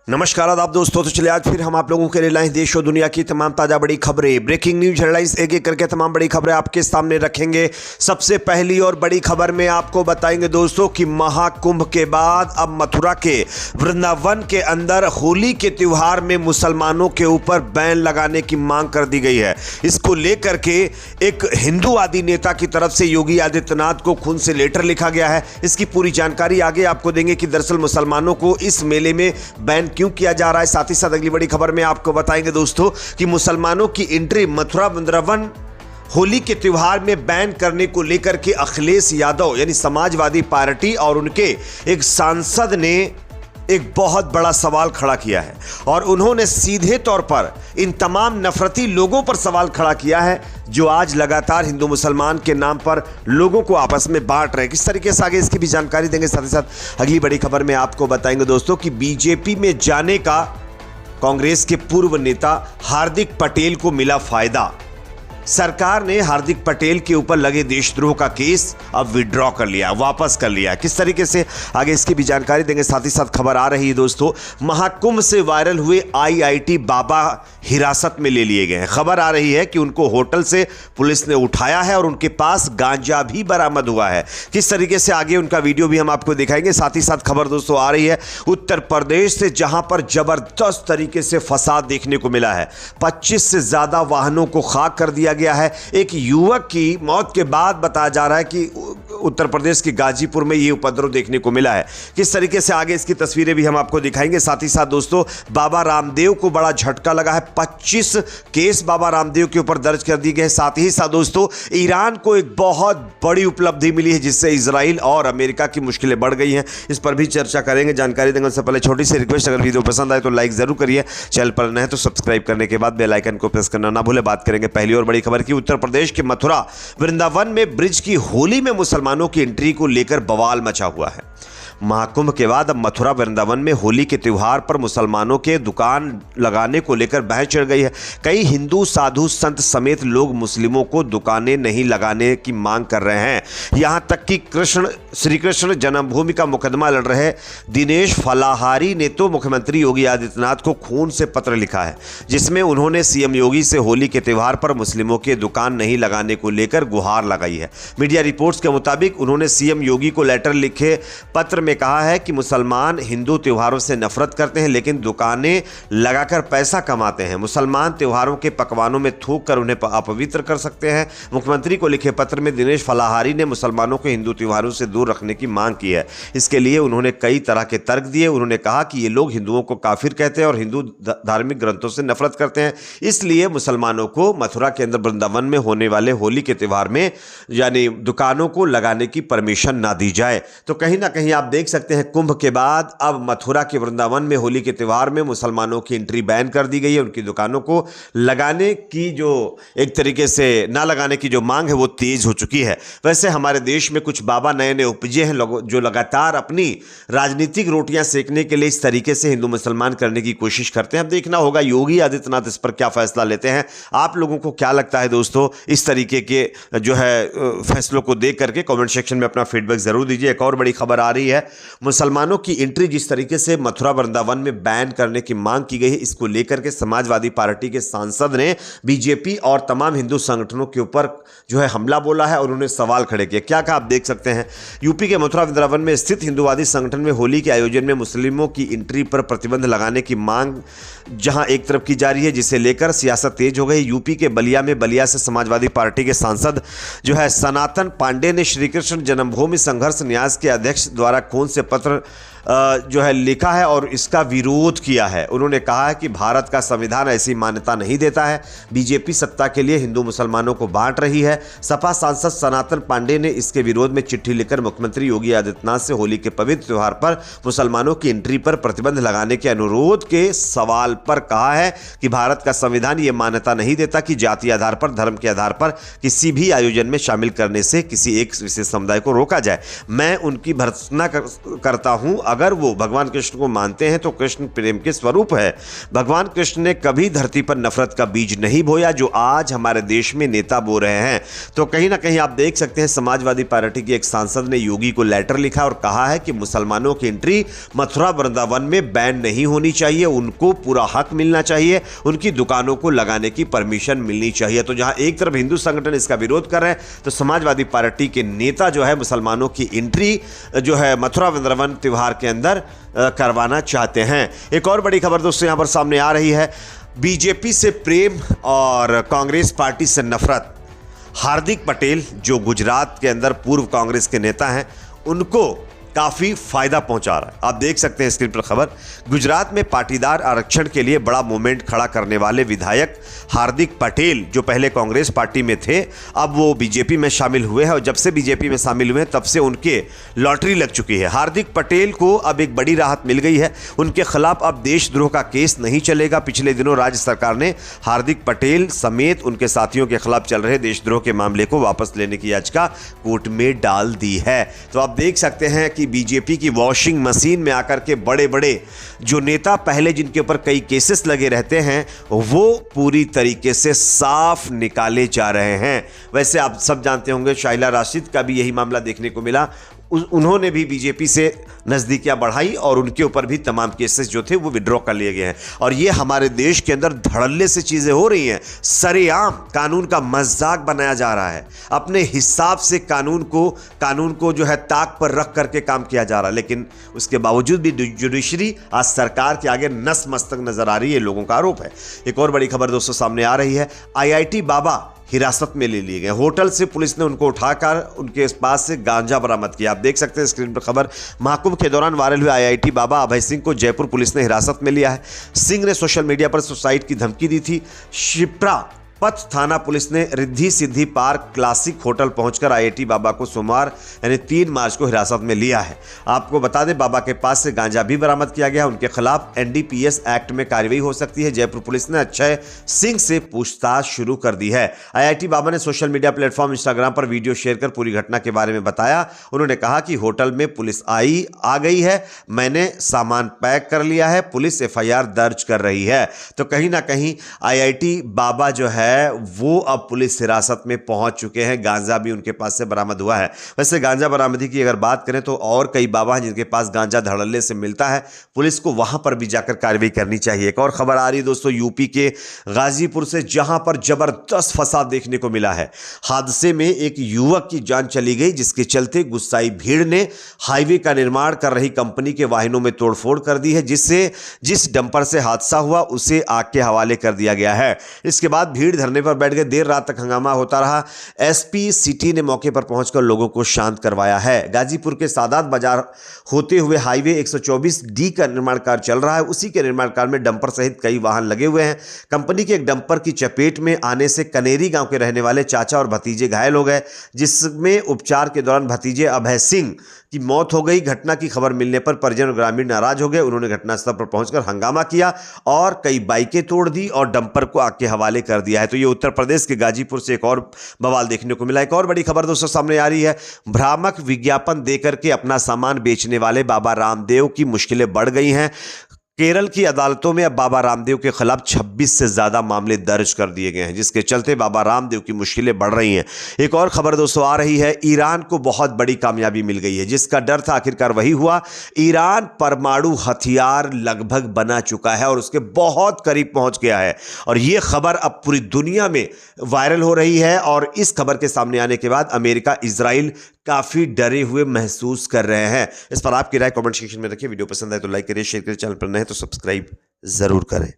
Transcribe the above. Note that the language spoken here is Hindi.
नमस्कार आदाब दोस्तों। तो चलिए आज फिर हम आप लोगों के लिए लाए देश और दुनिया की तमाम ताज़ा बड़ी खबरें, ब्रेकिंग न्यूज हेडलाइंस एक एक करके तमाम बड़ी खबरें आपके सामने रखेंगे। सबसे पहली और बड़ी खबर में आपको बताएंगे दोस्तों कि महाकुंभ के बाद अब मथुरा के वृंदावन के अंदर होली के त्यौहार में मुसलमानों के ऊपर बैन लगाने की मांग कर दी गई है। इसको लेकर के एक हिंदूवादी नेता की तरफ से योगी आदित्यनाथ को खून से लेटर लिखा गया है। इसकी पूरी जानकारी आगे आपको देंगे कि दरअसल मुसलमानों को इस मेले में बैन क्यों किया जा रहा है। साथ ही साथ अगली बड़ी खबर में आपको बताएंगे दोस्तों कि मुसलमानों की एंट्री मथुरा वृंदावन होली के त्योहार में बैन करने को लेकर के अखिलेश यादव यानी समाजवादी पार्टी और उनके एक सांसद ने एक बहुत बड़ा सवाल खड़ा किया है और उन्होंने सीधे तौर पर इन तमाम नफरती लोगों पर सवाल खड़ा किया है जो आज लगातार हिंदू मुसलमान के नाम पर लोगों को आपस में बांट रहे हैं। किस तरीके से आगे इसकी भी जानकारी देंगे। साथ ही साथ अगली बड़ी खबर में आपको बताएंगे दोस्तों कि बीजेपी में जाने का कांग्रेस के पूर्व नेता हार्दिक पटेल को मिला फायदा। सरकार ने हार्दिक पटेल के ऊपर लगे देशद्रोह का केस अब विड्रॉ कर लिया, वापस कर लिया। किस तरीके से आगे इसकी भी जानकारी देंगे। साथ ही साथ खबर आ रही है दोस्तों, महाकुंभ से वायरल हुए आईआईटी बाबा हिरासत में ले लिए गए हैं। खबर आ रही है कि उनको होटल से पुलिस ने उठाया है और उनके पास गांजा भी बरामद हुआ है। किस तरीके से आगे उनका वीडियो भी हम आपको दिखाएंगे। साथ ही साथ खबर दोस्तों आ रही है उत्तर प्रदेश से, जहां पर जबरदस्त तरीके से फसाद देखने को मिला है। 25 से ज्यादा वाहनों को खाक कर दिया गया है। एक युवक की मौत के बाद बताया जा रहा है कि उत्तर प्रदेश के गाजीपुर में यह उपद्रव देखने को मिला है। किस तरीके से आगे इसकी तस्वीरें भी हम आपको दिखाएंगे। साथ ही साथ दोस्तों बाबा रामदेव को बड़ा झटका लगा है। 25 केस बाबा रामदेव के ऊपर दर्ज कर दिए गए। साथ ही साथ दोस्तों ईरान को एक बहुत बड़ी उपलब्धि मिली है जिससे इजराइल और अमेरिका की मुश्किलें बढ़ गई हैं। इस पर भी चर्चा करेंगे, जानकारी देंगे। उससे पहले छोटी सी रिक्वेस्ट, अगर वीडियो पसंद आए तो लाइक जरूर करिए, चैनल पर नए हैं तो सब्सक्राइब करने के बाद बेल आइकन को प्रेस करना ना भूले। बात करेंगे पहली और बड़ी खबर की। उत्तर प्रदेश के मथुरा वृंदावन में ब्रिज की होली में मुसलमानों की एंट्री को लेकर बवाल मचा हुआ है। महाकुंभ के बाद अब मथुरा वृंदावन में होली के त्योहार पर मुसलमानों के दुकान लगाने को लेकर बहस छिड़ गई है। कई हिंदू साधु संत समेत लोग मुस्लिमों को दुकानें नहीं लगाने की मांग कर रहे हैं। यहां तक कि श्री कृष्ण जन्मभूमि का मुकदमा लड़ रहे दिनेश फलाहारी ने तो मुख्यमंत्री योगी आदित्यनाथ को खून से पत्र लिखा है, जिसमें उन्होंने सीएम योगी से होली के त्योहार पर मुस्लिमों के दुकान नहीं लगाने को लेकर गुहार लगाई है। मीडिया रिपोर्ट्स के मुताबिक उन्होंने सीएम योगी को लेटर लिखे पत्र में कहा है कि मुसलमान हिंदू त्योहारों से नफरत करते हैं लेकिन दुकानें लगाकर पैसा कमाते हैं। मुसलमान त्योहारों के पकवानों में थूक कर उन्हें अपवित्र कर सकते हैं। मुख्यमंत्री को लिखे पत्र में दिनेश फलाहारी ने मुसलमानों को हिंदू त्योहारों से दूर रखने की मांग की है। इसके लिए उन्होंने कई तरह के तर्क दिए। उन्होंने कहा कि ये लोग हिंदुओं को काफिर कहते हैं और हिंदू धार्मिक ग्रंथों से नफरत करते हैं, इसलिए मुसलमानों को मथुरा के अंदर वृंदावन में होने वाले होली के त्योहार में यानी दुकानों को लगाने की परमिशन ना दी जाए। तो कहीं ना कहीं आप देख सकते हैं कुंभ के बाद अब मथुरा के वृंदावन में होली के त्योहार में मुसलमानों की एंट्री बैन कर दी गई है। उनकी दुकानों को लगाने की जो एक तरीके से ना लगाने की जो मांग है वो तेज हो चुकी है। वैसे हमारे देश में कुछ बाबा नए नए उपजे हैं जो लगातार अपनी राजनीतिक रोटियां सेकने के लिए इस तरीके से हिंदू मुसलमान करने की कोशिश करते हैं। अब देखना होगा योगी आदित्यनाथ इस पर क्या फैसला लेते हैं। आप लोगों को क्या लगता है दोस्तों इस तरीके के जो है फैसलों को देख करके कमेंट सेक्शन में अपना फीडबैक जरूर दीजिए। एक और बड़ी खबर आ रही है, मुसलमानों की एंट्री जिस तरीके से मथुरा वृंदावन में बैन करने की मांग की गई है, इसको लेकर के समाजवादी पार्टी के सांसद ने बीजेपी और तमाम हिंदू संगठनों के ऊपर जो है हमला बोला है और उन्होंने सवाल खड़े किए। क्या आप देख सकते हैं यूपी के मथुरा वृंदावन में स्थित हिंदूवादी संगठन में होली के आयोजन में मुस्लिमों की एंट्री पर प्रतिबंध लगाने की मांग जहां एक तरफ की जा रही है, जिसे लेकर सियासत तेज हो गई। यूपी के बलिया से समाजवादी पार्टी के सांसद जो है सनातन पांडे ने श्री कृष्ण जन्मभूमि संघर्ष न्यास के अध्यक्ष द्वारा खून से पत्र जो है लिखा है और इसका विरोध किया है। उन्होंने कहा है कि भारत का संविधान ऐसी मान्यता नहीं देता है। बीजेपी सत्ता के लिए हिंदू मुसलमानों को बांट रही है। सपा सांसद सनातन पांडे ने इसके विरोध में चिट्ठी लिखकर मुख्यमंत्री योगी आदित्यनाथ से होली के पवित्र त्योहार पर मुसलमानों की एंट्री पर प्रतिबंध लगाने के अनुरोध के सवाल पर कहा है कि भारत का संविधान ये मान्यता नहीं देता कि जाति आधार पर, धर्म के आधार पर किसी भी आयोजन में शामिल करने से किसी एक विशेष समुदाय को रोका जाए। मैं उनकी भर्त्सना करता हूं। अगर वो भगवान कृष्ण को मानते हैं तो कृष्ण प्रेम के स्वरूप है। भगवान कृष्ण ने कभी धरती पर नफरत का बीज नहीं बोया जो आज हमारे देश में नेता बो रहे हैं। तो कहीं ना कहीं आप देख सकते हैं समाजवादी पार्टी की एक सांसद ने योगी को लेटर लिखा और कहा है कि मुसलमानों की एंट्री मथुरा वृंदावन में बैन नहीं होनी चाहिए, उनको पूरा हक मिलना चाहिए, उनकी दुकानों को लगाने की परमिशन मिलनी चाहिए। तो जहां एक तरफ हिंदू संगठन इसका विरोध कर रहे हैं तो समाजवादी पार्टी के नेता जो है मुसलमानों की एंट्री जो है मथुरा वृंदावन त्योहार के अंदर करवाना चाहते हैं। एक और बड़ी खबर दोस्तों यहां पर सामने आ रही है, बीजेपी से प्रेम और कांग्रेस पार्टी से नफरत। हार्दिक पटेल जो गुजरात के अंदर पूर्व कांग्रेस के नेता हैं उनको काफ़ी फायदा पहुंचा रहा है। आप देख सकते हैं स्क्रीन पर खबर, गुजरात में पाटीदार आरक्षण के लिए बड़ा मूवमेंट खड़ा करने वाले विधायक हार्दिक पटेल जो पहले कांग्रेस पार्टी में थे अब वो बीजेपी में शामिल हुए हैं और जब से बीजेपी में शामिल हुए हैं तब से उनके लॉटरी लग चुकी है। हार्दिक पटेल को अब एक बड़ी राहत मिल गई है, उनके खिलाफ अब देशद्रोह का केस नहीं चलेगा। पिछले दिनों राज्य सरकार ने हार्दिक पटेल समेत उनके साथियों के खिलाफ चल रहे देशद्रोह के मामले को वापस लेने की याचिका कोर्ट में डाल दी है। तो आप देख सकते हैं कि बीजेपी की वॉशिंग मशीन में आकर के बड़े बड़े जो नेता पहले जिनके ऊपर कई केसेस लगे रहते हैं वो पूरी तरीके से साफ निकाले जा रहे हैं। वैसे आप सब जानते होंगे शाइला राशिद का भी यही मामला देखने को मिला, उन्होंने भी बीजेपी से नज़दीकियां बढ़ाई और उनके ऊपर भी तमाम केसेस जो थे वो विड्रॉ कर लिए गए हैं। और ये हमारे देश के अंदर धड़ल्ले से चीज़ें हो रही हैं, सरेआम कानून का मजाक बनाया जा रहा है, अपने हिसाब से कानून को जो है ताक पर रख करके काम किया जा रहा है। लेकिन उसके बावजूद भी जुडिशरी आज सरकार के आगे नस मस्तक नजर आ रही है, लोगों का आरोप है। एक और बड़ी खबर दोस्तों सामने आ रही है, IIT बाबा हिरासत में ले लिए गए। होटल से पुलिस ने उनको उठाकर उनके पास से गांजा बरामद किया। आप देख सकते हैं स्क्रीन पर खबर, महाकुंभ के दौरान वायरल हुए IIT बाबा अभय सिंह को जयपुर पुलिस ने हिरासत में लिया है। सिंह ने सोशल मीडिया पर सुसाइड की धमकी दी थी। शिप्रा पथ थाना पुलिस ने Riddhi Siddhi park classic hotel पहुंचकर IIT बाबा को सोमवार यानी 3 मार्च को हिरासत में लिया है। आपको बता दें बाबा के पास से गांजा भी बरामद किया गया, उनके खिलाफ NDPS एक्ट में कार्रवाई हो सकती है। जयपुर पुलिस ने अक्षय सिंह से पूछताछ शुरू कर दी है। IIT बाबा ने सोशल मीडिया प्लेटफॉर्म इंस्टाग्राम पर वीडियो शेयर कर पूरी घटना के बारे में बताया। उन्होंने कहा कि होटल में पुलिस आ गई है, मैंने सामान पैक कर लिया है, पुलिस FIR दर्ज कर रही है। तो कहीं ना कहीं IIT बाबा जो है वो अब पुलिस हिरासत में पहुंच चुके हैं, गांजा भी उनके पास से बरामद हुआ है। वैसे गांजा बरामदी की अगर बात करें तो और कई बाबा हैं जिनके पास गांजा धड़ल्ले से मिलता है, पुलिस को वहां पर भी जाकर कार्रवाई करनी चाहिए। एक और खबर आ रही है दोस्तों यूपी के गाजीपुर से, जहां पर जबरदस्त फसाद देखने को मिला है। हादसे में एक युवक की जान चली गई जिसके चलते गुस्साई भीड़ ने हाईवे का निर्माण कर रही कंपनी के वाहनों में तोड़फोड़ कर दी है, जिससे जिस डंपर से हादसा हुआ उसे आग के हवाले कर दिया गया है। इसके बाद भीड़ धरने पर बैठ गए, देर रात तक हंगामा होता रहा। SP सिटी ने मौके पर पहुंचकर लोगों को शांत करवाया है। गाजीपुर के सादात बाजार होते हुए हाईवे 124D का निर्माण कार्य चल रहा है, उसी के निर्माण कार्य में डंपर सहित कई वाहन लगे हुए हैं। कंपनी के एक डंपर की चपेट में आने से कनेरी गांव के रहने वाले चाचा और भतीजे घायल हो गए, जिसमें उपचार के दौरान भतीजे अभय सिंह की मौत हो गई। घटना की खबर मिलने पर परिजन और ग्रामीण नाराज हो गए, उन्होंने घटनास्थल पर पहुंचकर हंगामा किया और कई बाइकें तोड़ दी और डंपर को आग के हवाले कर दिया है। तो ये उत्तर प्रदेश के गाजीपुर से एक और बवाल देखने को मिला। एक और बड़ी खबर दोस्तों सामने आ रही है, भ्रामक विज्ञापन देकर के अपना सामान बेचने वाले बाबा रामदेव की मुश्किलें बढ़ गई हैं। केरल की अदालतों में अब बाबा रामदेव के खिलाफ 26 से ज्यादा मामले दर्ज कर दिए गए हैं, जिसके चलते बाबा रामदेव की मुश्किलें बढ़ रही हैं। एक और खबर दोस्तों आ रही है, ईरान को बहुत बड़ी कामयाबी मिल गई है, जिसका डर था आखिरकार वही हुआ। ईरान परमाणु हथियार लगभग बना चुका है और उसके बहुत करीब पहुंच गया है और यह खबर अब पूरी दुनिया में वायरल हो रही है। और इस खबर के सामने आने के बाद अमेरिका, इजराइल काफी डरे हुए महसूस कर रहे हैं। इस पर आपकी राय कमेंट सेक्शन में रखिए। वीडियो पसंद आए तो लाइक करिए, शेयर करिए, चैनल पर नए तो सब्सक्राइब जरूर करें।